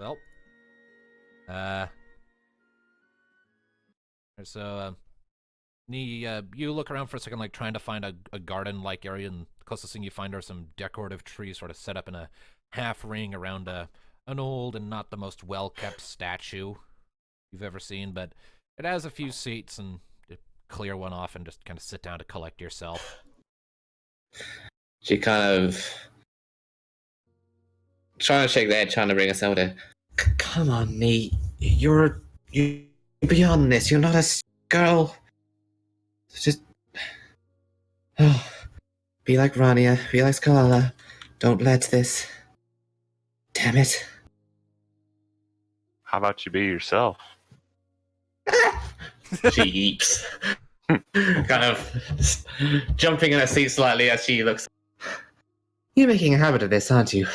Well, uh, so you look around for a second, like trying to find a garden-like area, and the closest thing you find are some decorative trees, sort of set up in a half ring around an old and not the most well-kept statue you've ever seen. But it has a few seats, and you clear one off and just kind of sit down to collect yourself. She kind of trying to shake the head, trying to bring us out. Come on, Nate. You're beyond this. You're not a girl. Just oh, be like Rania. Be like Skalala. Don't let this. Damn it. How about you be yourself? She eeps, kind of jumping in her seat slightly as she looks. You're making a habit of this, aren't you?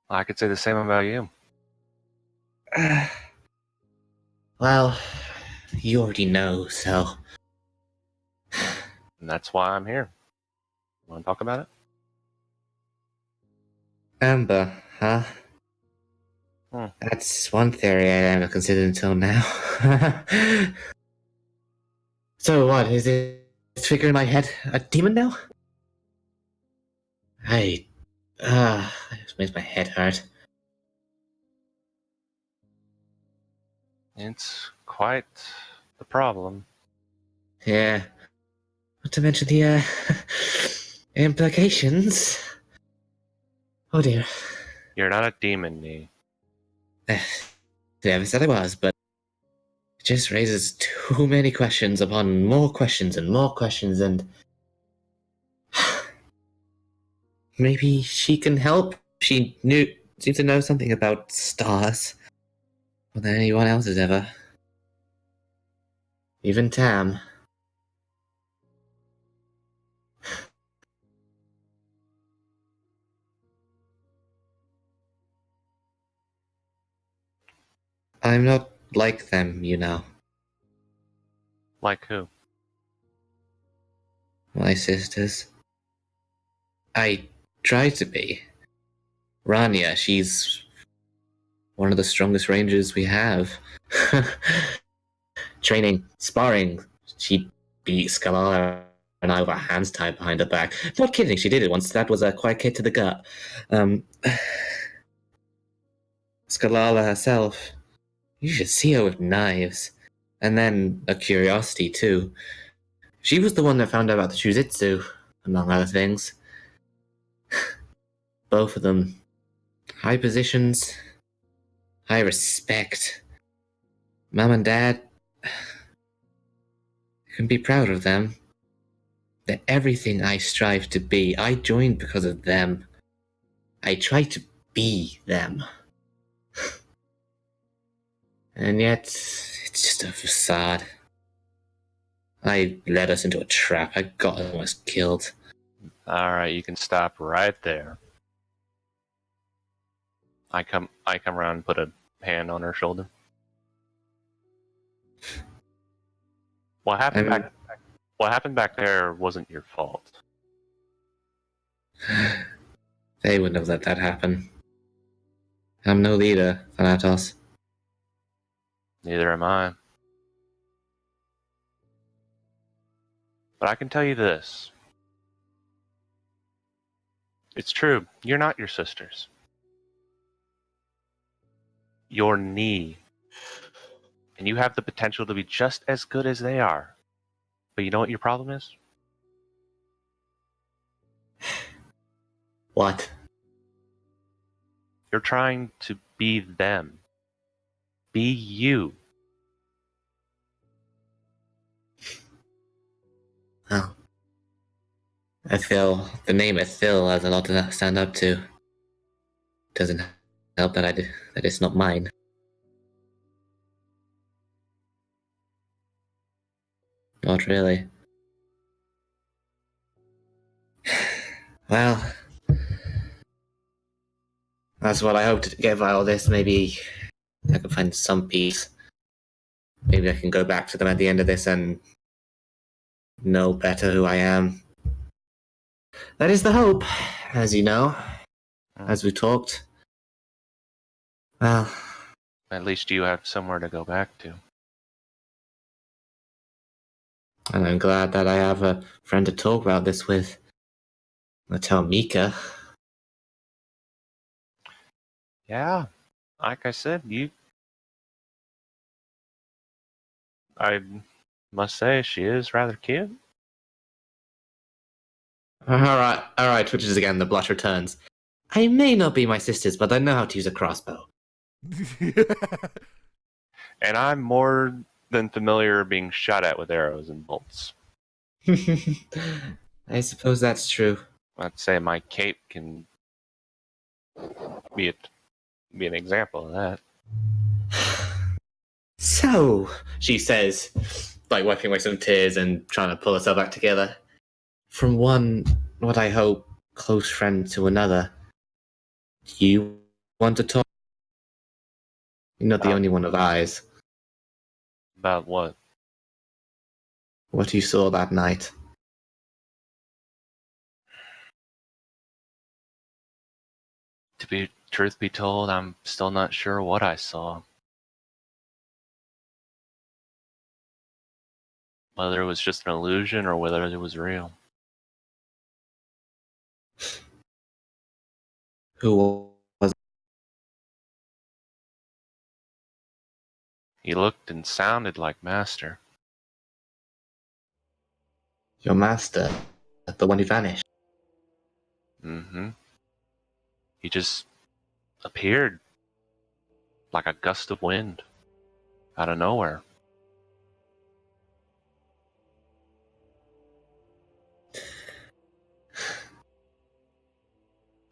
I could say the same about you. Well, you already know, so. And that's why I'm here. Want to talk about it? Amber, huh? That's one theory I never considered until now. So what, is it figure in my head a demon now? It makes my head hurt. It's quite the problem. Yeah. Not to mention the, implications. Oh dear. You're not a demon, Nee. Never said I was, but it just raises too many questions upon more questions and more questions, and maybe she can help. She seems to know something about stars more than anyone else has ever. Even Tam. I'm not like them, you know. Like who? My sisters. I try to be. Rania, she's one of the strongest rangers we have. Training, sparring, she beat Scalara and I with our hands tied behind her back. Not kidding, she did it once. That was a quite kick to the gut. Scalara herself, you should see her with knives. And then a curiosity, too. She was the one that found out about the Shuzitsu, among other things. Both of them. High positions. High respect. Mom and Dad can be proud of them. That everything I strive to be, I joined because of them. I try to be them. And yet, it's just a facade. I led us into a trap. I got almost killed. Alright, you can stop right there. I come around and put a hand on her shoulder. What happened back there wasn't your fault. They wouldn't have let that happen. I'm no leader, Thanatos. Neither am I. But I can tell you this. It's true, you're not your sisters. You're Nee. And you have the potential to be just as good as they are. But you know what your problem is? What? You're trying to be them. Be you. Oh. I feel the name Ethil has a lot to stand up to. Doesn't help that that it's not mine. Not really. Well, that's what I hope to get by all this. Maybe I can find some peace. Maybe I can go back to them at the end of this and know better who I am. That is the hope, as you know, as we talked. Well, At least you have somewhere to go back to. and I'm glad that I have a friend to talk about this with. I'll tell Mika. Yeah, like I said, I must say, she is rather cute. Alright, twitches again, the blush returns. I may not be my sister's, but I know how to use a crossbow. And I'm more than familiar being shot at with arrows and bolts. I suppose that's true. I'd say my cape can be an example of that. So, she says, like wiping away some tears and trying to pull herself back together. From one, what I hope, close friend to another, do you want to talk? You're not the only one of eyes. About what? What you saw that night. Truth be told, I'm still not sure what I saw. Whether it was just an illusion or whether it was real. Who was He looked and sounded like Master. your master? The one who vanished? Mm-hmm. He just appeared like a gust of wind out of nowhere.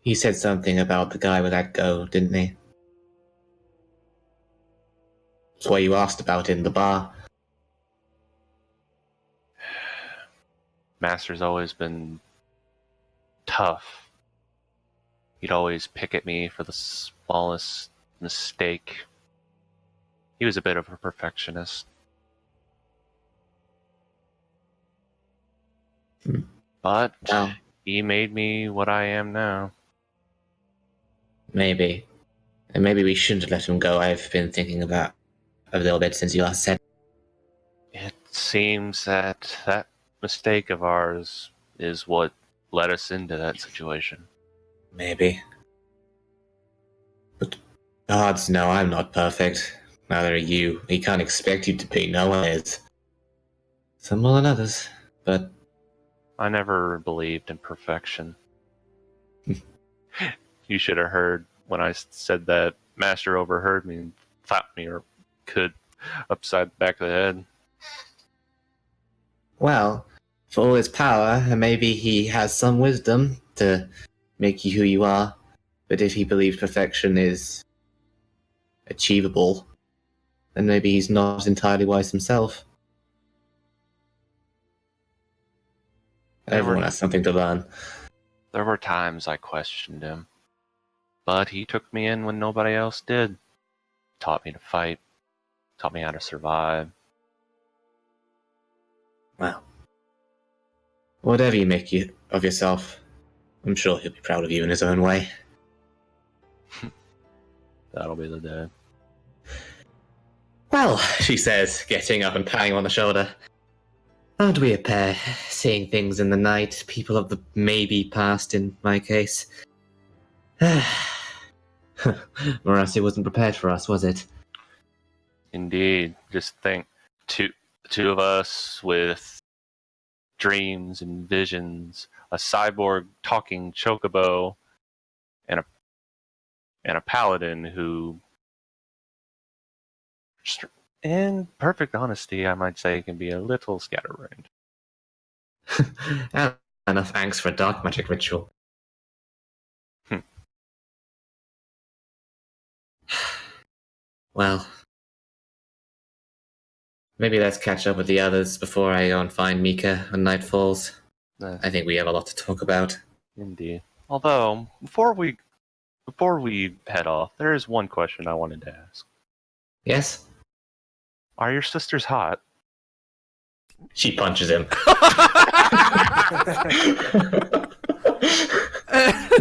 He said something about the guy with that go, didn't he? That's why you asked about it in the bar. Master's always been tough. He'd always pick at me for the smallest mistake. He was a bit of a perfectionist. But Well, he made me what I am now. maybe. And maybe we shouldn't let him go. I've been thinking about a little bit since you last said. It seems that mistake of ours is what led us into that situation. Maybe. But gods know I'm not perfect. Neither are you. We can't expect you to be. No one is. Some more than others. But I never believed in perfection. You should have heard when I said that. Master overheard me and slapped me or could upside the back of the head. well, for all his power, maybe he has some wisdom to make you who you are. But if he believes perfection is achievable, then maybe he's not entirely wise himself. Everyone has something to learn. There were times I questioned him, but he took me in when nobody else did. Taught me to fight, taught me how to survive. Well, whatever you make of yourself, I'm sure he'll be proud of you in his own way. That'll be the day. Well, she says, getting up and patting him on the shoulder. Aren't we a pair, seeing things in the night, people of the maybe past in my case? Morassi wasn't prepared for us, was it? Indeed. Just think, two of us with dreams and visions, a cyborg talking chocobo, and a paladin who, in perfect honesty, I might say, can be a little scatterbrained. Enough angst for a dark magic ritual. Well, maybe let's catch up with the others before I go and find Mika when night falls. I think we have a lot to talk about. Indeed. Although, before we head off, there is one question I wanted to ask. Yes? Are your sisters hot? She punches him.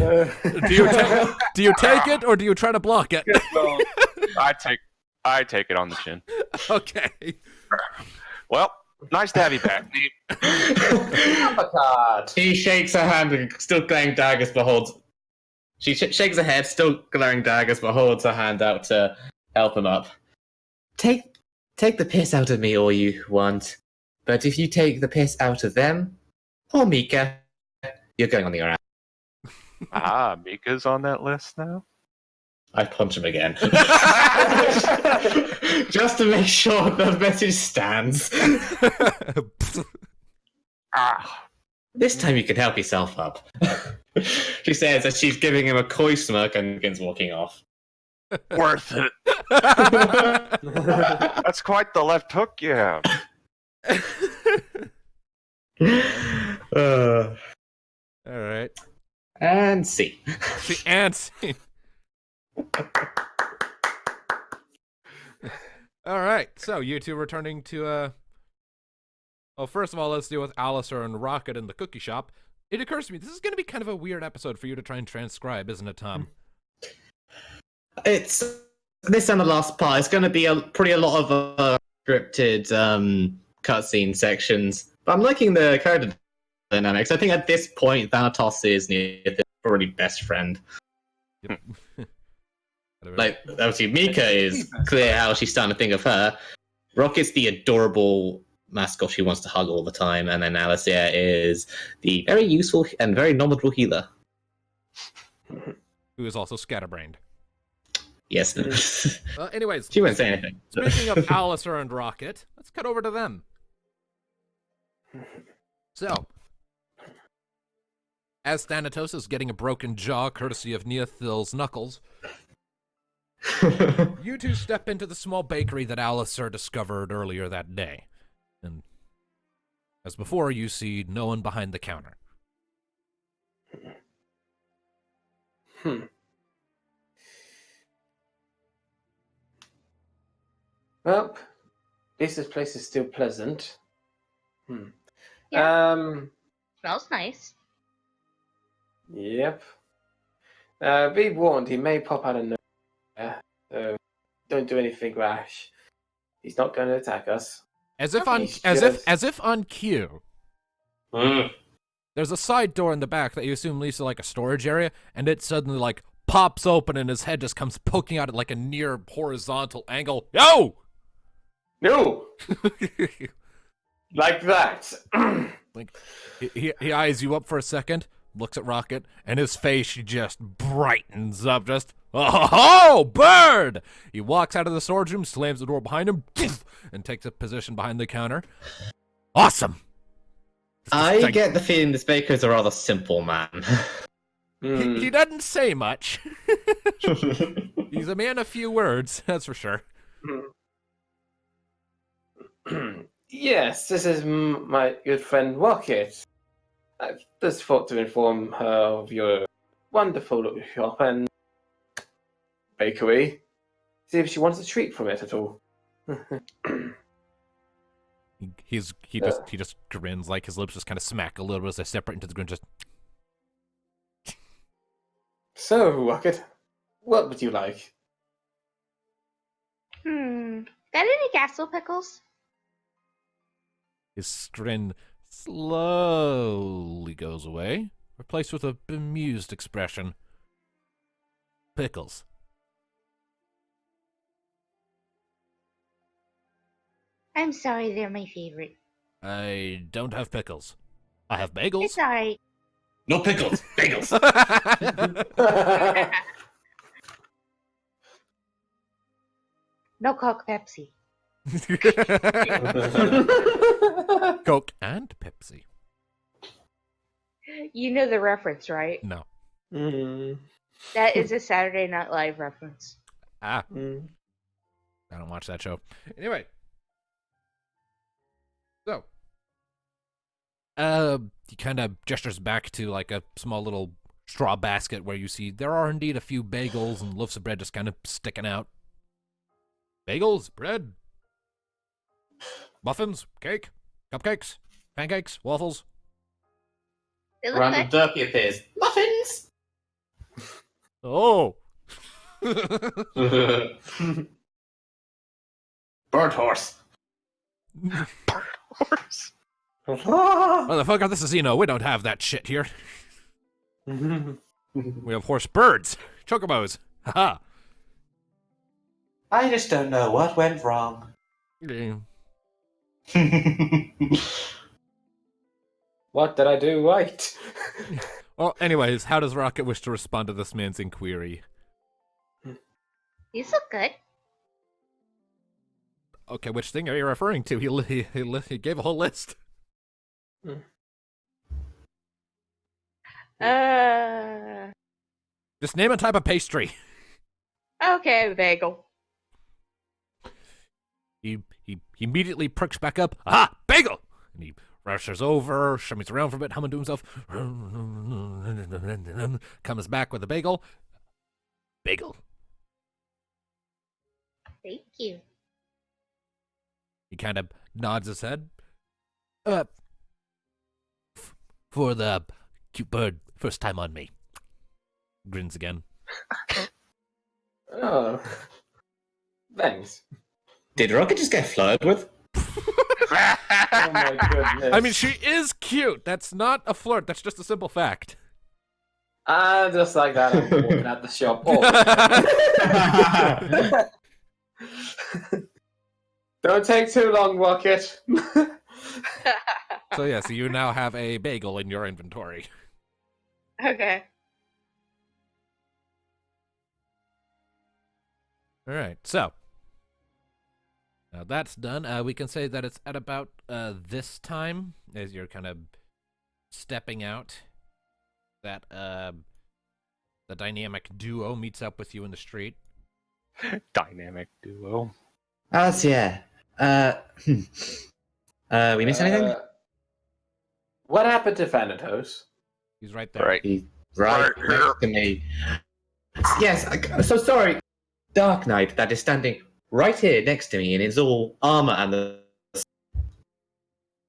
Do you take it or do you try to block it? Well, I take it on the chin. Okay. Well, nice to have you back, Nate. He shakes her hand and still glaring daggers, but holds. She shakes her head, still glaring daggers, but holds her hand out to help him up. Take the piss out of me all you want, but if you take the piss out of them, or Mika, you're going on your ass. Ah, Mika's on that list now? I punch him again. Just to make sure the message stands. Ah. This time you can help yourself up. She says as she's giving him a coy smirk and begins walking off. Worth it. That's quite the left hook you have. Uh, All right. and see. The ants. All right. So you two returning to Well, first of all, let's deal with Alistair and Rocket in the cookie shop. It occurs to me this is going to be kind of a weird episode for you to try and transcribe, isn't it, Tom? It's this and the last part. It's going to be a lot of scripted cutscene sections. But I'm liking the character dynamics. I think at this point, Thanatos is already best friend. Yep. Like, obviously, Mika is clear how she's starting to think of her. Rocket's the adorable mascot she wants to hug all the time, and then Alicia is the very useful and very knowledgeable healer. Who is also scatterbrained. Yes. Anyways, She wouldn't say anything. speaking of Alistair and Rocket, let's cut over to them. So, as Thanatos is getting a broken jaw courtesy of Neothil's knuckles, you two step into the small bakery that Alistair discovered earlier that day. And as before, you see no one behind the counter. Well, at least this place is still pleasant. Yeah. Smells nice. Yep. Be warned, he may pop out of nowhere, so don't do anything rash. He's not going to attack us. As if on He's as just- if on cue. There's a side door in the back that you assume leads to like a storage area, and it suddenly like pops open and his head just comes poking out at like a near horizontal angle. Yo! No! Like that. Like he eyes you up for a second, looks at Rocket, and his face just brightens up. Just oh, bird! He walks out of the storage room, slams the door behind him, and takes a position behind the counter. Awesome. I get the feeling this baker is a rather simple man. He doesn't say much. He's a man of few words, that's for sure. Yes, this is my good friend Rocket. I've just thought to inform her of your wonderful little shop and bakery. See if she wants a treat from it at all. He just grins, like his lips just kind of smack a little bit as they separate into the grin. Just So, Rocket, what would you like? Got any castle pickles? his grin slowly goes away, replaced with a bemused expression. Pickles. I'm sorry, they're my favorite. I don't have pickles. I have bagels. It's alright. No pickles. Bagels. No Coke, Pepsi. Coke and Pepsi. You know the reference, right? No. That is a Saturday Night Live reference. I don't watch that show. Anyway. So. He kind of gestures back to like a small little straw basket where you see there are indeed a few bagels and loaves of bread just kind of sticking out. Bagels, bread, muffins, cake, cupcakes, pancakes, waffles. They look Random good. Durkee appears. Muffins! Oh. Bird horse. Horse. Motherfucker, this is Eno. We don't have that shit here. We have horse birds. Chocobos. Haha. I just don't know what went wrong. Yeah. What did I do right? Well, anyways, how does Rocket wish to respond to this man's inquiry? You look good. Okay, which thing are you referring to? He gave a whole list. Just name a type of pastry. Okay, bagel. He immediately perks back up. Aha, bagel! And he rushes over, shimmies around for a bit, humming to himself. Comes back with a bagel. Bagel. Thank you. He kind of nods his head. For the cute bird, first time on me. Grins again. Oh. Thanks. Did Rocket just get flirted with? Oh my goodness. I mean, she is cute. That's not a flirt. That's just a simple fact. Just like that, I'm walking out the shop. Oh. Don't take too long, Rocket. So you now have a bagel in your inventory. Okay. All right, so now that's done. We can say that it's at about this time, as you're kind of stepping out, that the dynamic duo meets up with you in the street. Dynamic duo. Yeah. We miss anything? What happened to Thanatos? He's right there. Right. He's right next to me. Yes, so sorry. Dark Knight that is standing right here next to me in his all armor and the...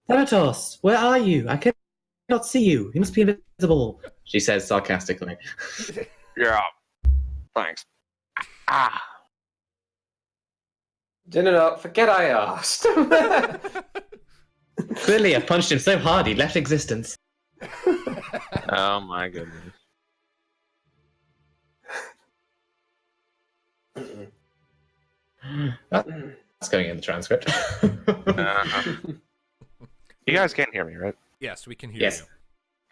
Thanatos, where are you? I cannot see you. You must be invisible, she says sarcastically. Yeah. Thanks. Ah. No, forget I asked. Clearly, I punched him so hard he left existence. Oh my goodness. That's going in the transcript. You guys can't hear me, right? Yes, we can hear Yes.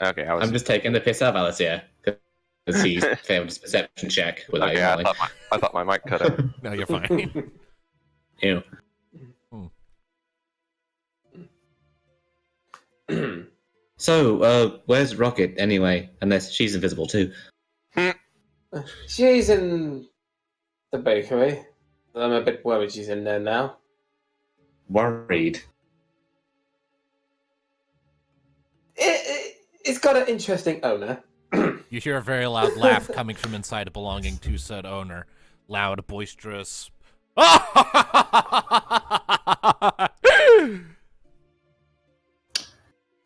Okay, I was. I'm just taking the piss out of Alice here because he failed his perception check without Okay, even rolling. I thought my mic cut out. you. No, you're fine. Ew. So, where's Rocket anyway? Unless she's invisible too. She's in the bakery. I'm a bit worried she's in there now. Worried. It's got an interesting owner. You hear a very loud laugh coming from inside belonging to said owner. Loud, boisterous.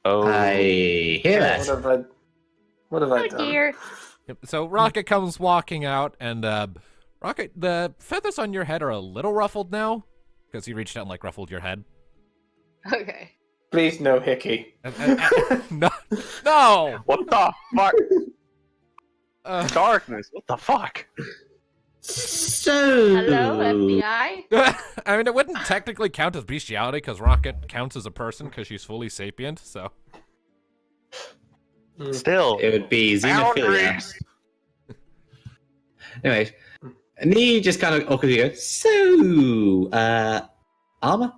Oh. I hear that. What have I Oh done? dear. Yep, so Rocket comes walking out, and Rocket, the feathers on your head are a little ruffled now, because he reached out and ruffled your head. Okay. Please, no Hickey. No, no. What the fuck? Uh, Darkness. What the fuck? So. Hello, FBI? I mean, it wouldn't technically count as bestiality because Rocket counts as a person because she's fully sapient. So Still. It would be xenophilia. Boundaries. Anyways, and he just kind of awkwardly goes, so, armor?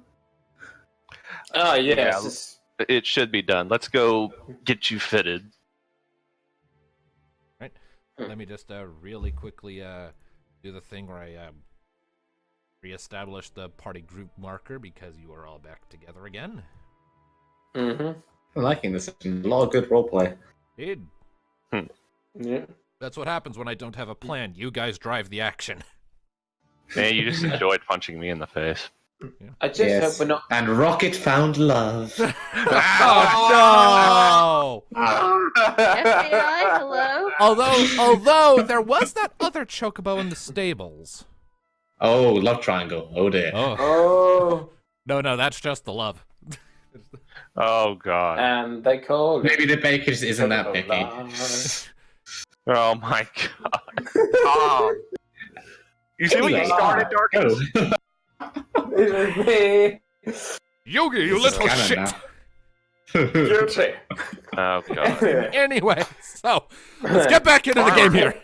Oh, yes. It should be done. Let's go get you fitted. let me just really quickly do the thing where I reestablish the party group marker because you are all back together again. Mm-hmm. I'm liking this. A lot of good roleplay. Indeed. Yeah. That's what happens when I don't have a plan. You guys drive the action. Man, you just enjoyed punching me in the face. I just hope we're not. And Rocket found love. Oh no! FBI, hello? Although there was that other chocobo in the stables. Oh, love triangle. Oh dear. Oh Oh, no, that's just the love. Oh god. and they call it. Maybe the bacon just isn't that picky. Oh my god. Tom. You see what you started, Darkness? Oh. It was me. Yogi, you This is little shit. canon Guilty. Oh god. Anyway, so let's get back into the game here.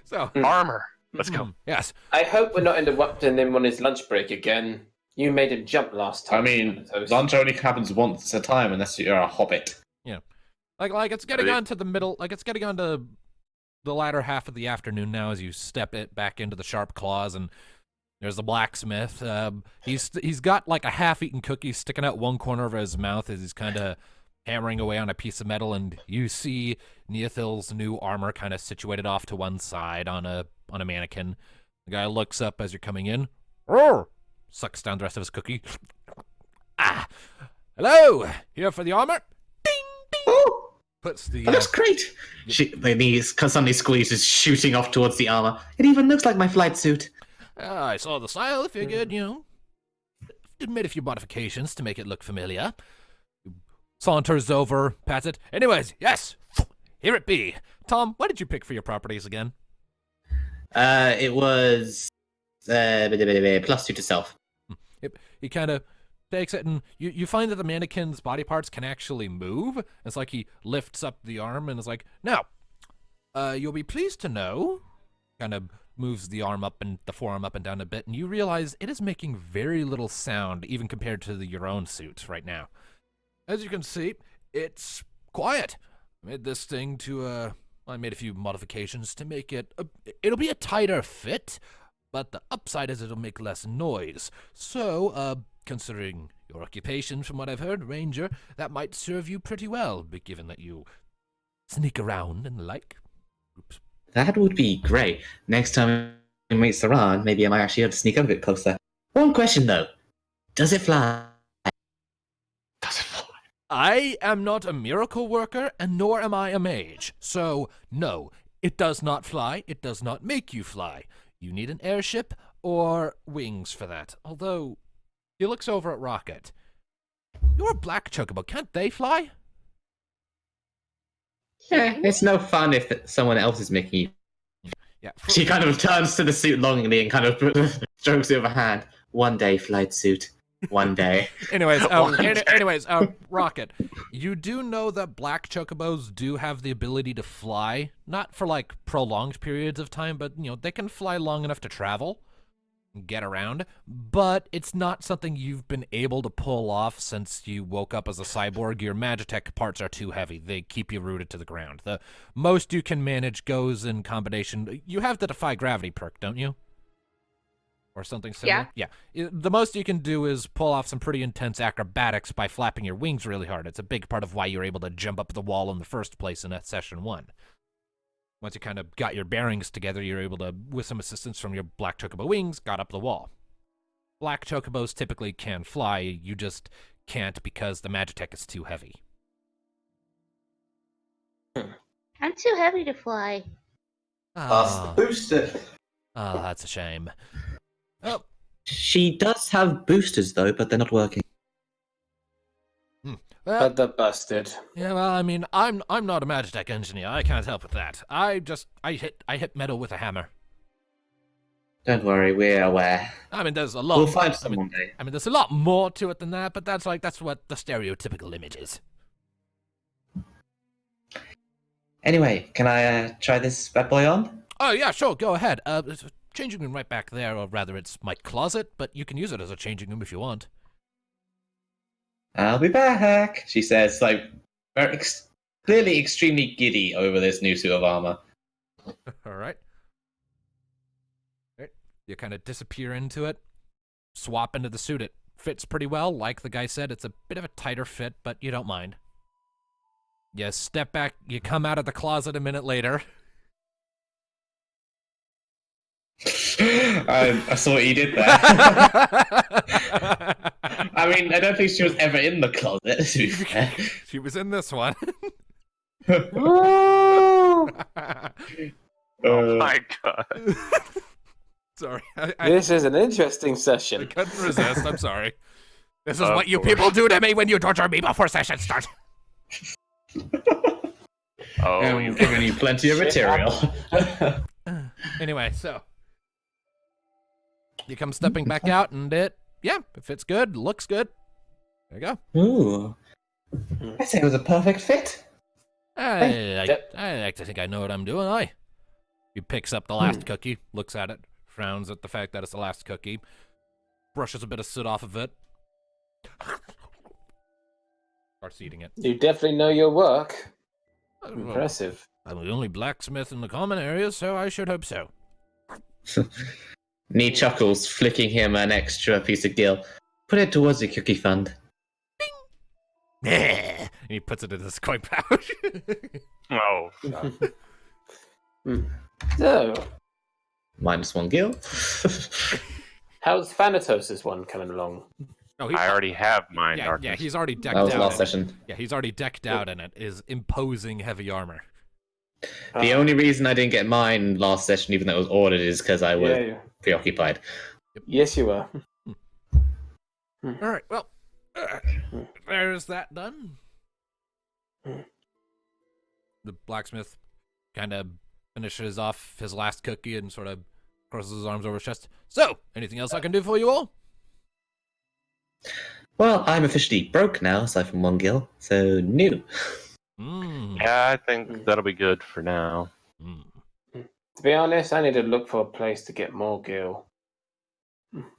So Armor. Let's go. yes. I hope we're not interrupting him on his lunch break again. You made him jump last time. I mean, lunch only happens once at a time unless you're a hobbit. Like it's getting on to the middle. Like it's getting on to the latter half of the afternoon now as you step it back into the sharp claws, and there's the blacksmith. He's got like a half-eaten cookie sticking out one corner of his mouth as he's kind of hammering away on a piece of metal, and you see Neothil's new armor kind of situated off to one side on a mannequin. The guy looks up as you're coming in. Roar! Sucks down the rest of his cookie. Ah, hello, here for the armor. Ding ding. Oh, Puts the that looks great. My knees suddenly squeezes, shooting off towards the armor. It even looks like my flight suit. I saw the style, figured, made a few modifications to make it look familiar. Saunters over, pats it. Anyways, yes, here it be. Tom, what did you pick for your properties again? It was +2 to self. He kind of takes it, and you find that the mannequin's body parts can actually move. It's like he lifts up the arm and is like, now, you'll be pleased to know, kind of moves the arm up and the forearm up and down a bit, and you realize it is making very little sound, even compared to your own suit right now. As you can see, it's quiet. I made this thing I made a few modifications to make it, it'll be a tighter fit, but the upside is it'll make less noise. So, considering your occupation, from what I've heard, Ranger, that might serve you pretty well, but given that you sneak around and the like. Oops. That would be great. Next time we meet Saran, maybe I might actually have to sneak up a bit closer. One question though. Does it fly? Doesn't fly. I am not a miracle worker, and nor am I a mage. So, no, it does not fly. It does not make you fly. You need an airship or wings for that. Although, he looks over at Rocket. You're a black chocobo. Can't they fly? It's no fun if someone else is making you. Yeah. She kind of turns to the suit longingly and kind of strokes it with her hand. One day, flight suit. One day. Anyways, Rocket, you do know that black chocobos do have the ability to fly, not for like prolonged periods of time, but they can fly long enough to travel and get around, but it's not something you've been able to pull off since you woke up as a cyborg. Your Magitech parts are too heavy. They keep you rooted to the ground. The most you can manage goes in combination. You have the Defy Gravity perk, don't you? Or something similar? Yeah. The most you can do is pull off some pretty intense acrobatics by flapping your wings really hard. It's a big part of why you're able to jump up the wall in the first place in Session 1. Once you kind of got your bearings together, you're able to, with some assistance from your black chocobo wings, got up the wall. Black chocobos typically can fly, you just can't because the Magitech is too heavy. I'm too heavy to fly. Ah, booster. that's a shame. Oh, She does have boosters though, but they're not working. well, But they're busted. yeah, well, I mean, I'm not a Magitech engineer. I can't help with that. I hit metal with a hammer. Don't worry, we're aware. I mean, there's a lot. We'll find some one day. I mean, there's a lot more to it than that, but that's what the stereotypical image is. Anyway, can I try this bad boy on? Oh yeah, sure, go ahead. There's a changing room right back there, or rather, it's my closet, but you can use it as a changing room if you want. I'll be back, she says, like, clearly extremely giddy over this new suit of armor. All right. You kind of disappear into it, swap into the suit. It fits pretty well. Like the guy said, it's a bit of a tighter fit, but you don't mind. You step back, you come out of the closet a minute later. I saw what you did there. I mean, I don't think she was ever in the closet, to be fair. She was in this one. Woo! Oh my god. Sorry. This is an interesting I session. couldn't resist. I'm sorry. This is Of what you course. people do to me when you torture me before sessions start. Oh, And you we've given you plenty of material. Anyway, so you come stepping back out, and it fits good, looks good. There you go. Ooh. I say it was a perfect fit. I like to think I know what I'm doing. He picks up the last cookie, looks at it, frowns at the fact that it's the last cookie, brushes a bit of soot off of it, starts eating it. You definitely know your work. Well, Impressive. I'm the only blacksmith in the common area, so I should hope so. Nee chuckles, flicking him an extra piece of gill. Put it towards the cookie fund. And he puts it in his coin pouch. Oh, So, -1 gill. how's Thanatos' one coming along? Oh, I already have mine, yeah, darkness. he's already decked That was out. last in it. session. Yeah, he's already decked out in it. Is imposing heavy armor. The only reason I didn't get mine last session, even though it was ordered, is because I was Yeah. preoccupied. Yes, you were. All right, well, there's that done. The blacksmith kind of finishes off his last cookie and sort of crosses his arms over his chest. So, anything else I can do for you all? Well, I'm officially broke now, aside from 1 gill, so new. Yeah, I think that'll be good for now. To be honest, I need to look for a place to get more gil.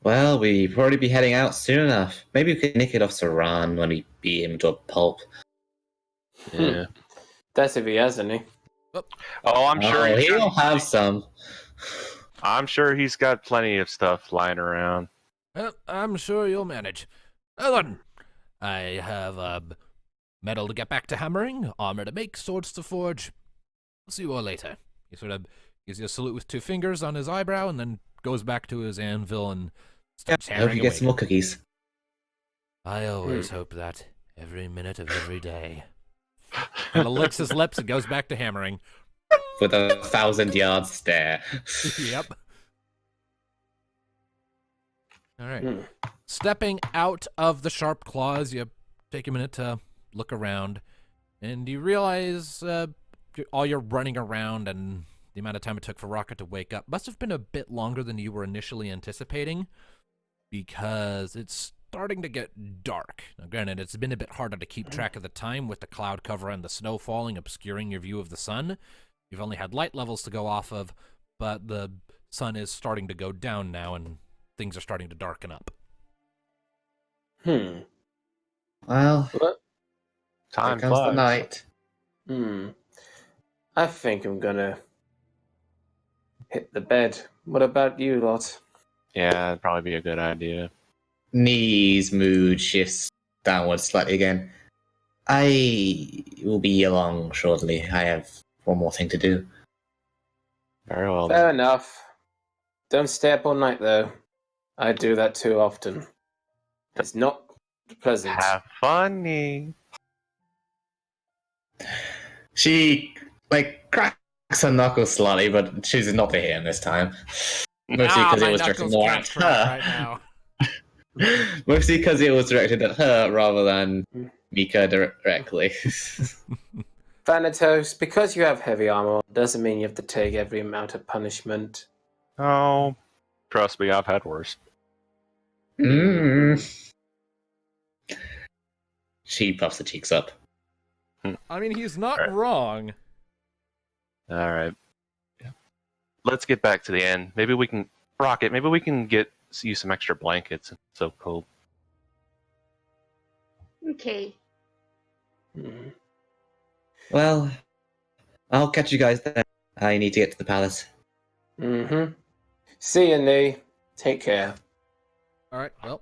Well, we'll probably be heading out soon enough. Maybe we could nick it off Saran when we beat him to a pulp. Yeah. That's if he has any. Oh, I'm sure Oh, he's he'll got, have some. I'm sure he's got plenty of stuff lying around. Well, I'm sure you'll manage. Well then, I have metal to get back to hammering, armor to make, swords to forge. I'll see you all later. He sort of gives you a salute with 2 fingers on his eyebrow and then goes back to his anvil and starts I hope hammering you away. get some more cookies. I always hope that every minute of every day. Kind of licks his lips and goes back to hammering. With a 1,000-yard stare. Yep. All right. Stepping out of the sharp claws, you take a minute to look around, and you realize all your running around and the amount of time it took for Rocket to wake up must have been a bit longer than you were initially anticipating, because it's starting to get dark. Now, granted, it's been a bit harder to keep track of the time with the cloud cover and the snow falling, obscuring your view of the sun. You've only had light levels to go off of, but the sun is starting to go down now, and things are starting to darken up. Well, What? Time here comes the flies. night. I think I'm gonna hit the bed. What about you lot? Yeah, that'd probably be a good idea. Knee's mood shifts downwards slightly again. I will be along shortly. I have one more thing to do. Very well. Fair enough. Don't stay up all night, though. I do that too often. It's not pleasant. Have funny. She, cracks her knuckles slightly, but chooses not to hit him this time. Mostly because it was directed more at her. Right now. Mostly because it was directed at her rather than Mika directly. Thanatos, because you have heavy armor, doesn't mean you have to take every amount of punishment. Oh, trust me, I've had worse. She puffs the cheeks up. I mean, he's not Right. wrong. All right. Let's get back to the end. Maybe we can Rocket. Maybe we can get you some extra blankets. It's so cold. Okay. Well, I'll catch you guys then. I need to get to the palace. See you, Nee. Take care. All right, well,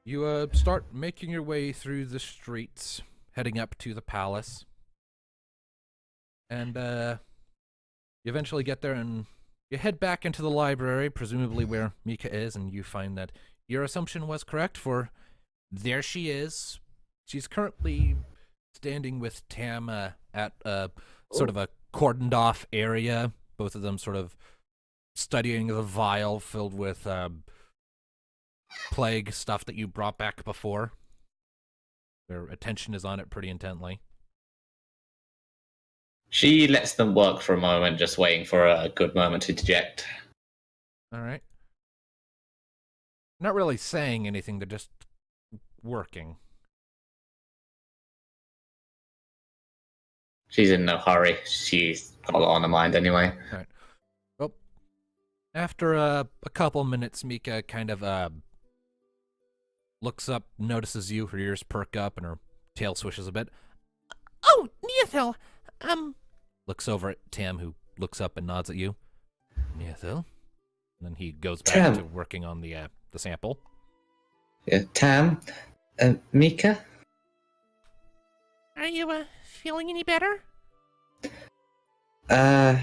you start making your way through the streets, heading up to the palace, and you eventually get there, and you head back into the library, presumably where Mika is, and you find that your assumption was correct, for there she is. She's currently standing with Tam at sort of a cordoned off area, both of them sort of studying the vial filled with plague stuff that you brought back before. Their attention is on it pretty intently. She lets them work for a moment, just waiting for a good moment to deject. All right. Not really saying anything, they're just working. She's in no hurry. She's got a lot on her mind anyway. All right. Well, after a couple minutes, Mika kind of looks up, notices you, her ears perk up, and her tail swishes a bit. Oh, Neothil! Looks over at Tam, who looks up and nods at you. Neothil? And then he goes back Tam. to working on the sample. Yeah, Tam? Mika? Are you feeling any better? A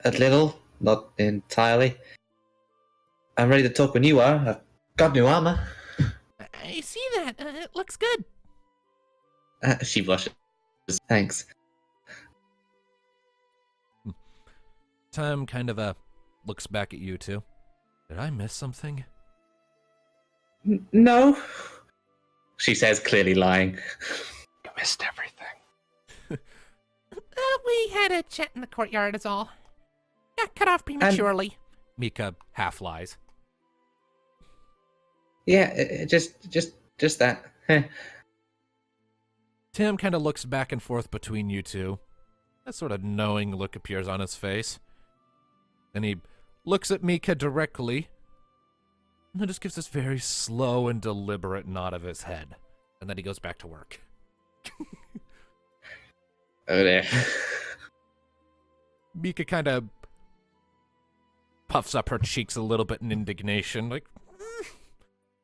little, not entirely. I'm ready to talk when you are. I've got new armor. I see that. It looks good. She blushes. Thanks. Tam kind of looks back at you two. Did I miss something? No. She says, clearly lying. You missed everything. We had a chat in the courtyard is all. Got cut off prematurely. Mika half lies. Yeah, just that. Tim kind of looks back and forth between you two. A sort of knowing look appears on his face. Then he looks at Mika directly, and then just gives this very slow and deliberate nod of his head. And then he goes back to work. Oh, there. Mika kind of puffs up her cheeks a little bit in indignation, like,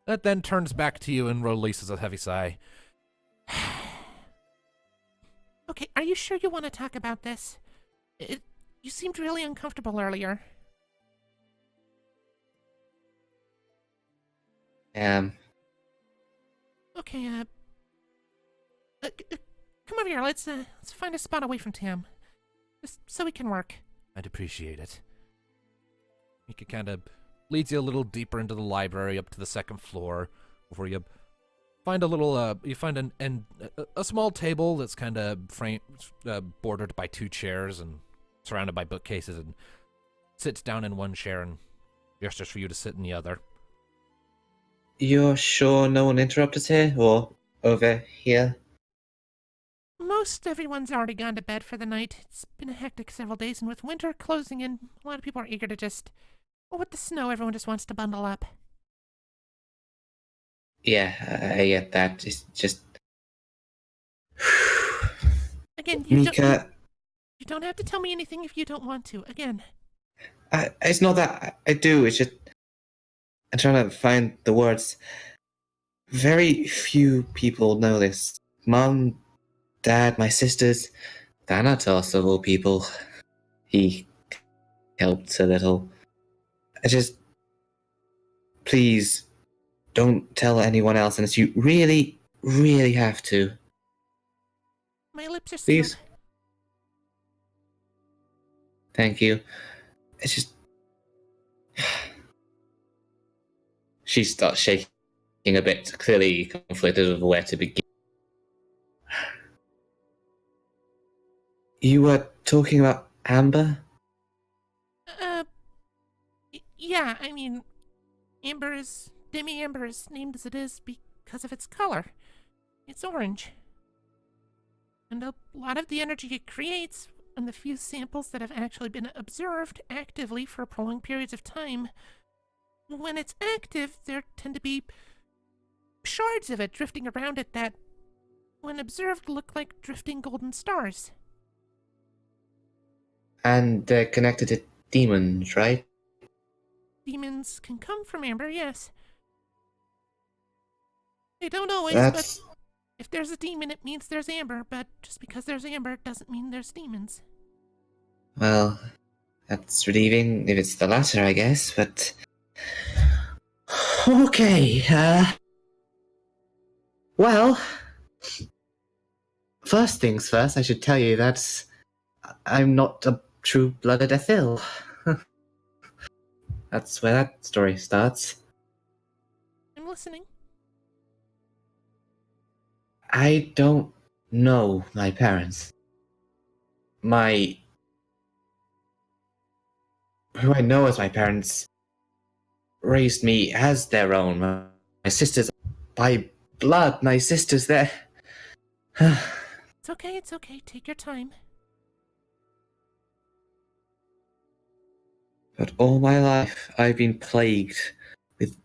that then turns back to you and releases a heavy sigh. Okay, are you sure you want to talk about this? You seemed really uncomfortable earlier. Okay, come over here. Let's find a spot away from Tam, just so we can work. I'd appreciate it. Mika kind of leads you a little deeper into the library, up to the second floor, before you find a little, you find a small table that's kind of bordered by two chairs and surrounded by bookcases, and sits down in one chair and gestures for you to sit in the other. You're sure no one interrupted here, or over here? Most everyone's already gone to bed for the night. It's been a hectic several days, and with winter closing in, a lot of people are eager to with the snow, everyone just wants to bundle up. Yeah, I get that. It's just... Again, Mika, you don't have to tell me anything if you don't want to. Again. it's not that I do, it's just... I'm trying to find the words. Very few people know this. Mom, Dad, my sisters, Thanatos of all people. He helped a little. I just... Please, don't tell anyone else unless you really, really have to. My lips are sealed. Please. Thank you. It's just... She starts shaking a bit, clearly conflicted with where to begin. You were talking about Amber? Yeah, I mean, demi-amber is named as it is because of its color. It's orange. And a lot of the energy it creates, and the few samples that have actually been observed actively for prolonged periods of time, when it's active, there tend to be shards of it drifting around it that, when observed, look like drifting golden stars. And they're connected to demons, right? Demons can come from amber, yes. They don't always, That's... but if there's a demon, it means there's amber, but just because there's amber doesn't mean there's demons. Well, that's relieving if it's the latter, I guess, but... Okay, well, first things first, I should tell you that I'm not a true-blooded Ethel. That's where that story starts. I'm listening. I don't know my parents. Who I know as my parents raised me as their own. My sisters, by blood, my sisters, they're... It's okay, it's okay. Take your time. But all my life, I've been plagued with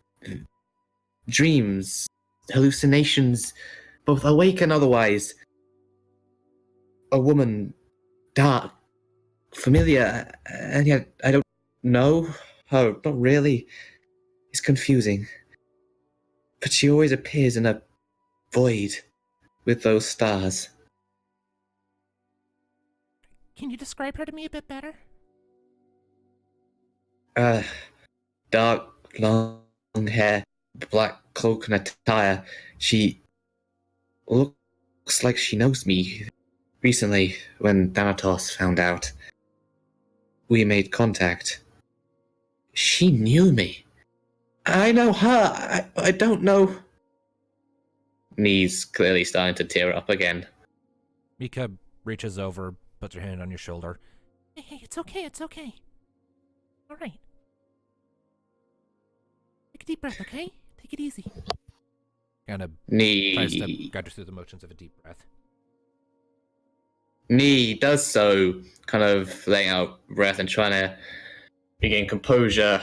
dreams, hallucinations, both awake and otherwise. A woman, dark, familiar, and yet I don't know her, not really. It's confusing. But she always appears in a void with those stars. Can you describe her to me a bit better? Dark, long hair, black cloak and attire. She looks like she knows me. Recently, when Thanatos found out, we made contact. She knew me. I know her. I don't know. Knees clearly starting to tear up again. Mika reaches over, puts her hand on your shoulder. Hey, it's okay, it's okay. All right. Take a deep breath, okay? Take it easy. Kind of tries to Knee guide her through the motions of a deep breath. does so, kind of letting out breath and trying to regain composure.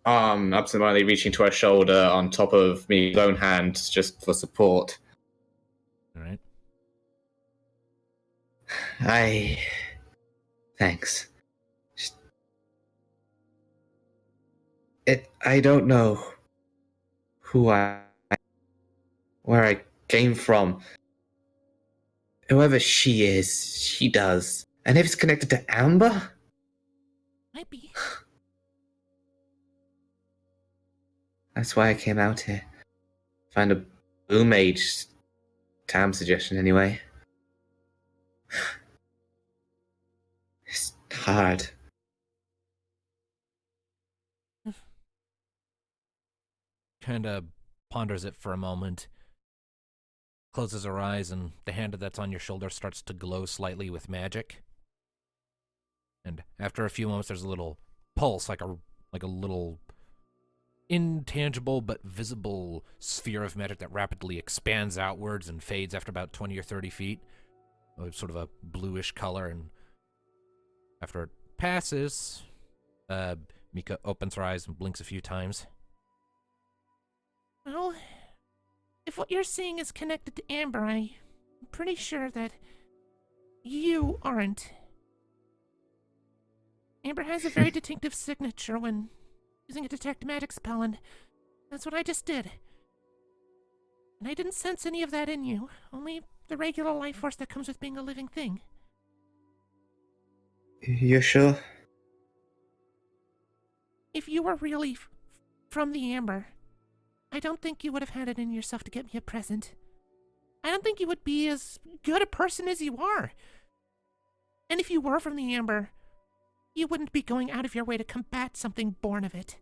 Arm absentmindedly reaching to her shoulder on top of me's own hand just for support. All right. Thanks. I don't know where I came from. Whoever she is, she does. And if it's connected to Amber? Might be. That's why I came out here. Find a blue mage. Tam's suggestion, anyway. It's hard. Kind of ponders it for a moment. Closes her eyes, and the hand that's on your shoulder starts to glow slightly with magic. And after a few moments, there's a little pulse, like a little intangible but visible sphere of magic that rapidly expands outwards and fades after about 20 or 30 feet. Sort of a bluish color, and after it passes, Mika opens her eyes and blinks a few times. Well, if what you're seeing is connected to Amber, I'm pretty sure that you aren't. Amber has a very distinctive signature when using a detect magic spell, and that's what I just did. And I didn't sense any of that in you, only the regular life force that comes with being a living thing. You sure? If you were really from the Amber, I don't think you would have had it in yourself to get me a present. I don't think you would be as good a person as you are. And if you were from the Amber, you wouldn't be going out of your way to combat something born of it.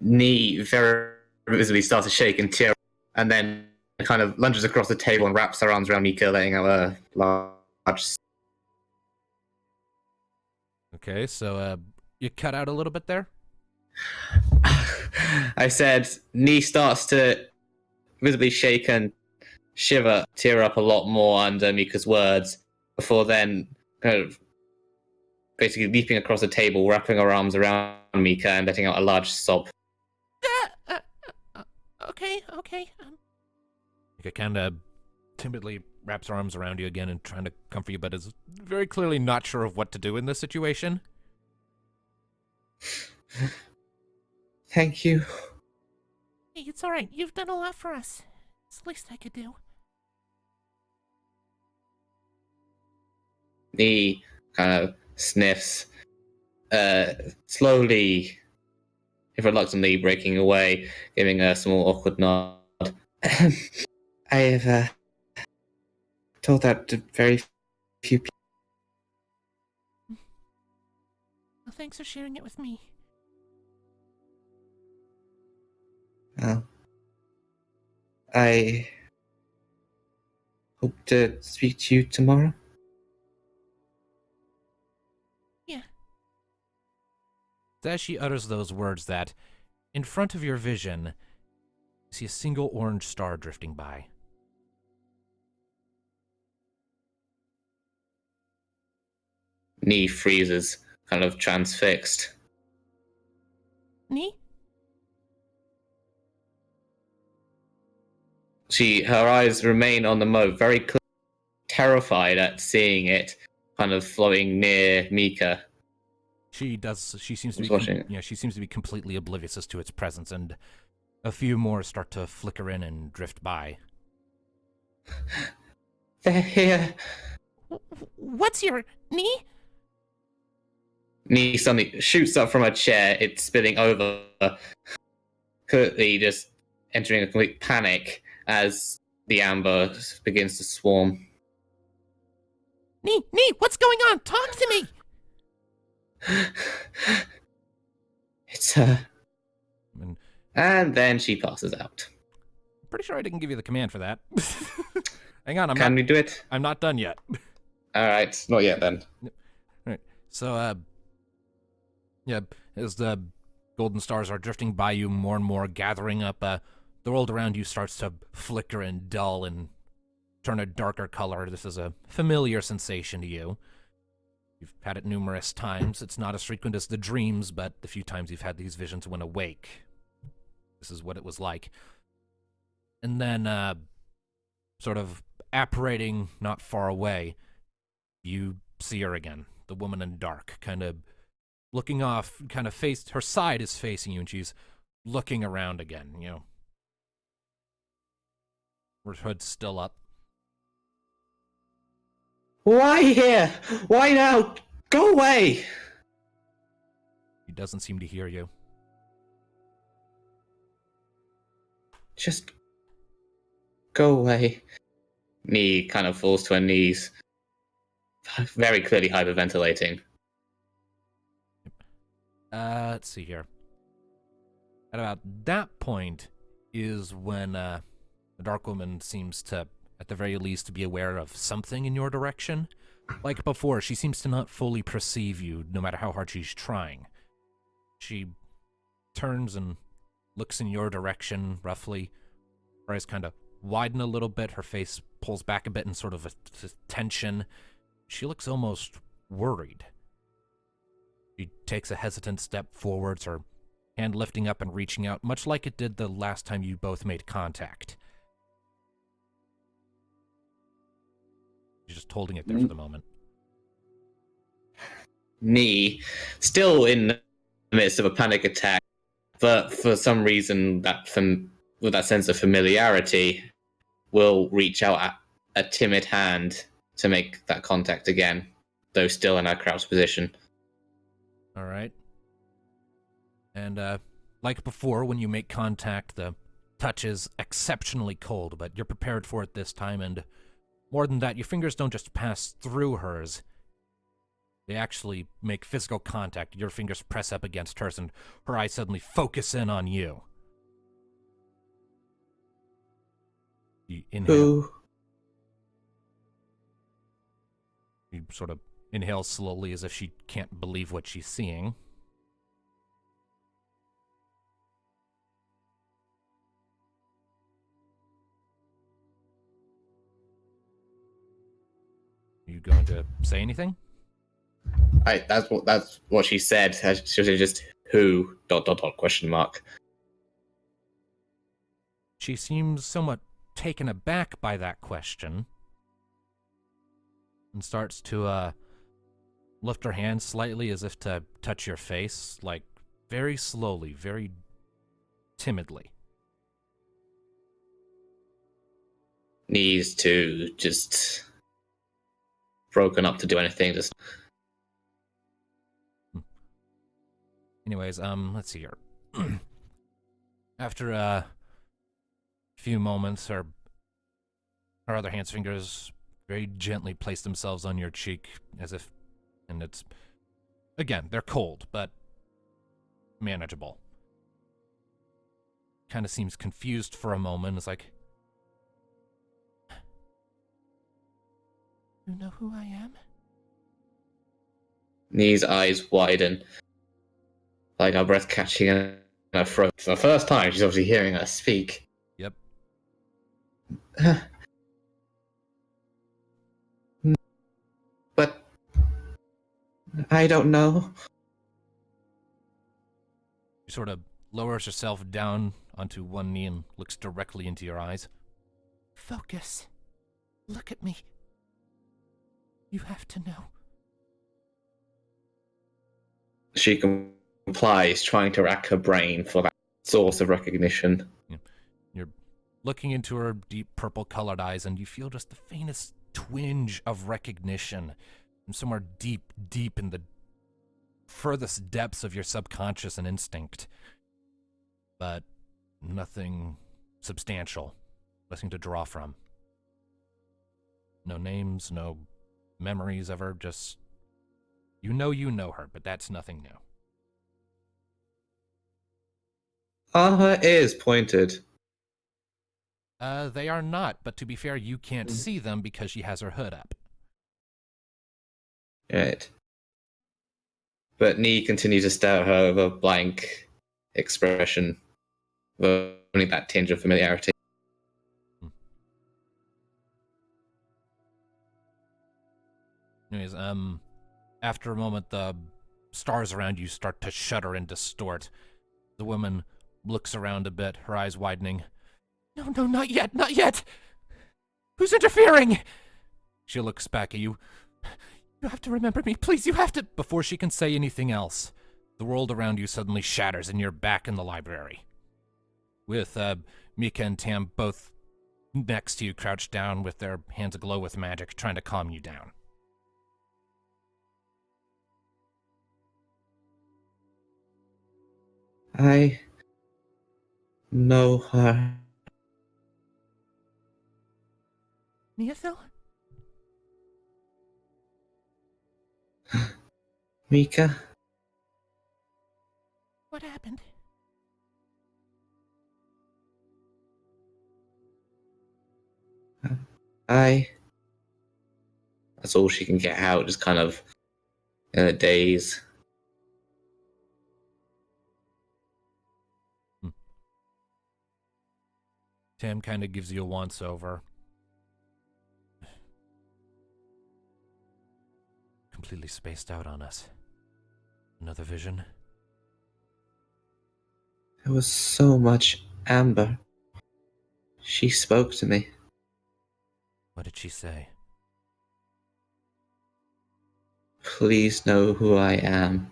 Knee very visibly starts to shake and tear, and then kind of lunges across the table and wraps her arms around Mika, letting out a large... Okay, so you cut out a little bit there? I said, knee starts to visibly shake and shiver, tear up a lot more under Mika's words, before then kind of basically leaping across the table, wrapping her arms around Mika and letting out a large sob. Okay. Mika kind of timidly wraps her arms around you again and trying to comfort you, but is very clearly not sure of what to do in this situation. Thank you. Hey, it's alright. You've done a lot for us. It's the least I could do. Knee kind of sniffs slowly, if reluctantly, breaking away, giving a small awkward nod. I have told that to very few people. Well, thanks for sharing it with me. I hope to speak to you tomorrow. Yeah. As she utters those words that, in front of your vision, you see a single orange star drifting by. Knee freezes, kind of transfixed. Nee? Her eyes remain on the moat, very clear, terrified at seeing it kind of floating near Mika. She seems to Who's be watching it? she seems to be completely oblivious as to its presence, and a few more start to flicker in and drift by. They're here. What's your knee? Knee suddenly shoots up from a chair, it's spilling over, clearly just entering a complete panic as the amber begins to swarm. Nee, what's going on? Talk to me! It's her. And And then she passes out. I'm pretty sure I didn't give you the command for that. Hang on, Can we do it? I'm not done yet. Alright, not yet then. Right. So, yeah, as the golden stars are drifting by you more and more, gathering up, the world around you starts to flicker and dull and turn a darker color. This is a familiar sensation to you. You've had it numerous times. It's not as frequent as the dreams, but the few times you've had these visions when awake, this is what it was like. And then, sort of apparating not far away, you see her again, the woman in dark, kind of looking off, kind of her side is facing you, and she's looking around again, you know. Her hood's still up. Why here? Why now? Go away! She doesn't seem to hear you. Just go away. Knee kind of falls to her knees, very clearly hyperventilating. Let's see here. At about that point is when the Dark Woman seems to, at the very least, be aware of something in your direction. Like before, she seems to not fully perceive you, no matter how hard she's trying. She turns and looks in your direction, roughly. Her eyes kind of widen a little bit, her face pulls back a bit in sort of a tension. She looks almost worried. She takes a hesitant step forwards, her hand lifting up and reaching out, much like it did the last time you both made contact. She's just holding it there for the moment. Knee, still in the midst of a panic attack, but for some reason, with that sense of familiarity, will reach out at a timid hand to make that contact again, though still in a crouched position. All right. And like before, when you make contact, the touch is exceptionally cold, but you're prepared for it this time, and more than that, your fingers don't just pass through hers. They actually make physical contact. Your fingers press up against hers, and her eyes suddenly focus in on you. You inhale. Who? You sort of inhale slowly as if she can't believe what she's seeing. You going to say anything? That's what she said. She was just who ... question mark. She seems somewhat taken aback by that question and starts to lift her hand slightly as if to touch your face, like very slowly, very timidly. Knees to just broken up to do anything. Just Anyways, let's see here. After a few moments, her other hand's fingers very gently place themselves on your cheek, as if, and it's, again, they're cold, but manageable. Kind of seems confused for a moment. It's like, You know who I am? Nee's eyes widen, like her breath catching in her throat. For the first time, she's obviously hearing her speak. yep. But I don't know. She sort of lowers herself down onto one knee and looks directly into your eyes. Focus. Look at me. You have to know. She complies, trying to rack her brain for that source of recognition. You're looking into her deep purple-colored eyes, and you feel just the faintest twinge of recognition from somewhere deep, deep in the furthest depths of your subconscious and instinct. But nothing substantial, nothing to draw from. No names, no memories of her, just you know her, but that's nothing new. Are her ears pointed? They are not, but to be fair, you can't see them because she has her hood up. Right. But Nee continues to stare at her with a blank expression, with only that tinge of familiarity. Anyways, after a moment, the stars around you start to shudder and distort. The woman looks around a bit, her eyes widening. No, not yet, not yet! Who's interfering? She looks back at you. You have to remember me, please, you have to— Before she can say anything else, the world around you suddenly shatters and you're back in the library. With Mika and Tam both next to you, crouched down with their hands aglow with magic, trying to calm you down. I know her. Neophil? Mika? What happened? That's all she can get out, just kind of in a daze. Tam kind of gives you a once-over. Completely spaced out on us. Another vision? There was so much amber. She spoke to me. What did she say? Please know who I am.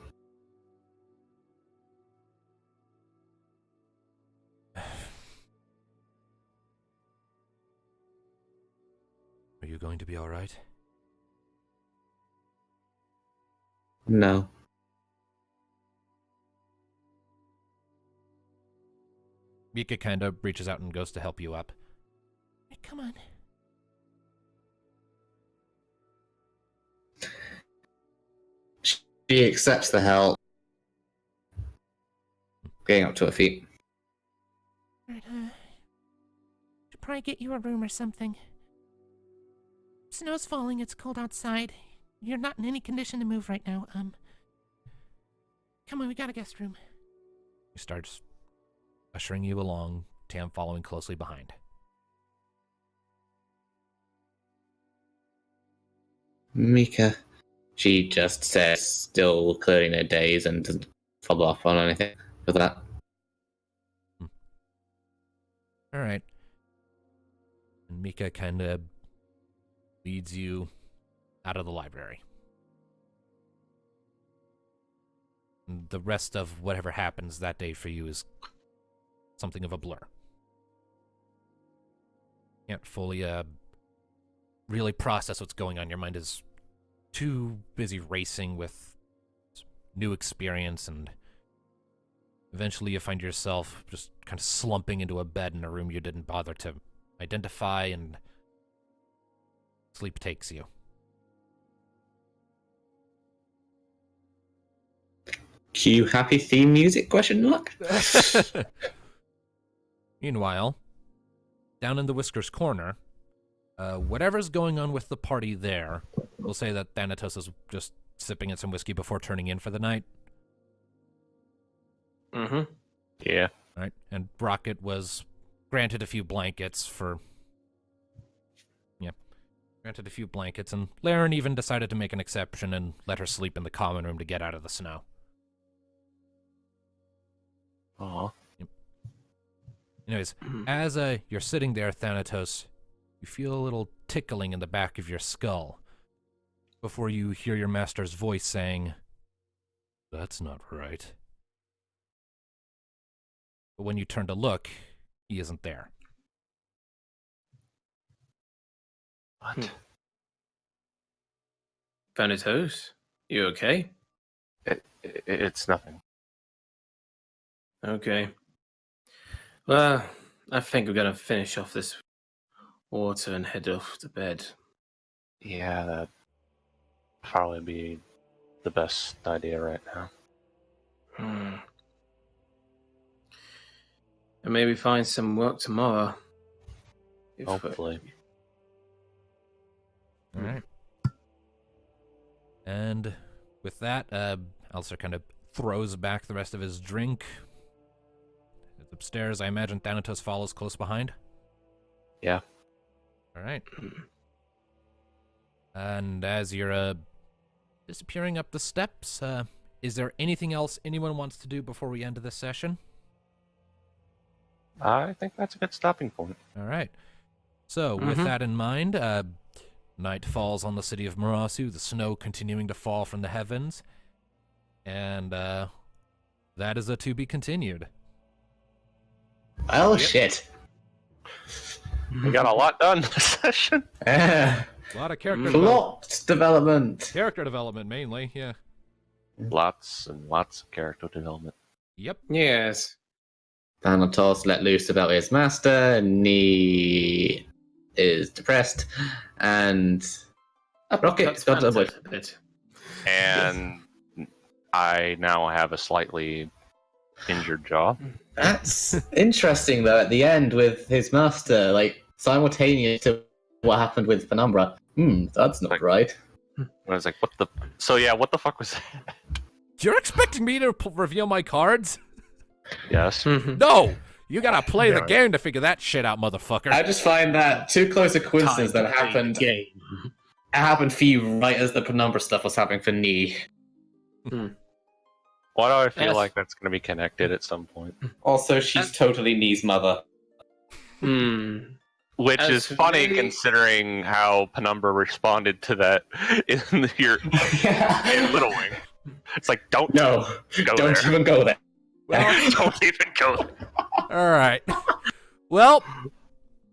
Are you going to be alright? No. Mika kind of reaches out and goes to help you up. Come on. She accepts the help. Getting up to her feet. Alright, should probably get you a room or something. Snow's falling, it's cold outside. You're not in any condition to move right now. Come on, we got a guest room. He starts ushering you along, Tam following closely behind. Mika. She just says, still clearing her days, and doesn't follow up on anything with that. Alright. And Mika kind of leads you out of the library. And the rest of whatever happens that day for you is something of a blur. Can't fully really process what's going on. Your mind is too busy racing with new experience and Eventually, you find yourself just kind of slumping into a bed in a room you didn't bother to identify, and sleep takes you. Cue happy theme music, question mark? Meanwhile, down in the Whiskers corner, whatever's going on with the party there, we'll say that Thanatos is just sipping at some whiskey before turning in for the night. Mm-hmm. Yeah. Right, and Rocket was granted a few blankets for... Yeah, granted a few blankets, and Laren even decided to make an exception and let her sleep in the common room to get out of the snow. Aw. Anyways, as you're sitting there, Thanatos, you feel a little tickling in the back of your skull before you hear your master's voice saying, "That's not right." But when you turn to look, he isn't there. What? Thanatos, you okay? It's nothing. Okay. Well, I think we're gonna finish off this water and head off to bed. Yeah, that'd probably be the best idea right now. And maybe find some work tomorrow. Hopefully. All right. And with that, Alistair kind of throws back the rest of his drink. It's upstairs. I imagine Thanatos follows close behind. Yeah. All right. And as you're disappearing up the steps, is there anything else anyone wants to do before we end this session? I think that's a good stopping point. All right. So, with that in mind, night falls on the city of Marasu, the snow continuing to fall from the heavens, and that is a to be continued. Oh, shit. We got a lot done this session. A lot of character Plot development. Character development, mainly, yeah. Lots and lots of character development. Yep. Yes. Thanatos let loose about his master, Nee is depressed, and Rocket's got a voice. a bit. And I now have a slightly injured jaw. That's interesting, though, at the end with his master, like, simultaneous to what happened with Penumbra. That's not right. And I was like, what the... So yeah, what the fuck was that? You're expecting me to reveal my cards? Yes. No! You gotta play the game to figure that shit out, motherfucker. I just find that too close a coincidence that happened. It happened for you right as the Penumbra stuff was happening for Nee. Why do I feel Yes. like that's going to be connected at some point? Also, she's totally Nee's mother. Which As is funny really- considering how Penumbra responded to that in your in Little Wing. It's like, don't No, go don't there. even go there. Well, Don't even go there. all right. Well,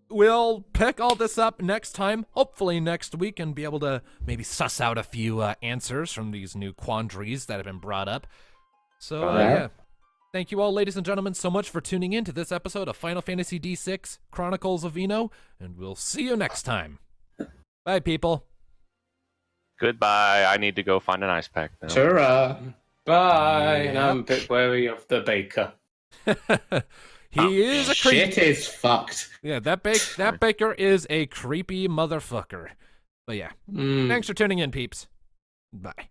we'll pick all this up next time, hopefully next week, and be able to maybe suss out a few answers from these new quandaries that have been brought up. So, yeah. Thank you all, ladies and gentlemen, so much for tuning in to this episode of Final Fantasy D6 Chronicles of Eno, and we'll see you next time. Bye, people. Goodbye. I need to go find an ice pack now. Sure. Bye. And Yep. I'm a bit wary of the baker. He is a creepy. Shit is fucked. Yeah, that baker is a creepy motherfucker. But yeah, thanks for tuning in, peeps. Bye.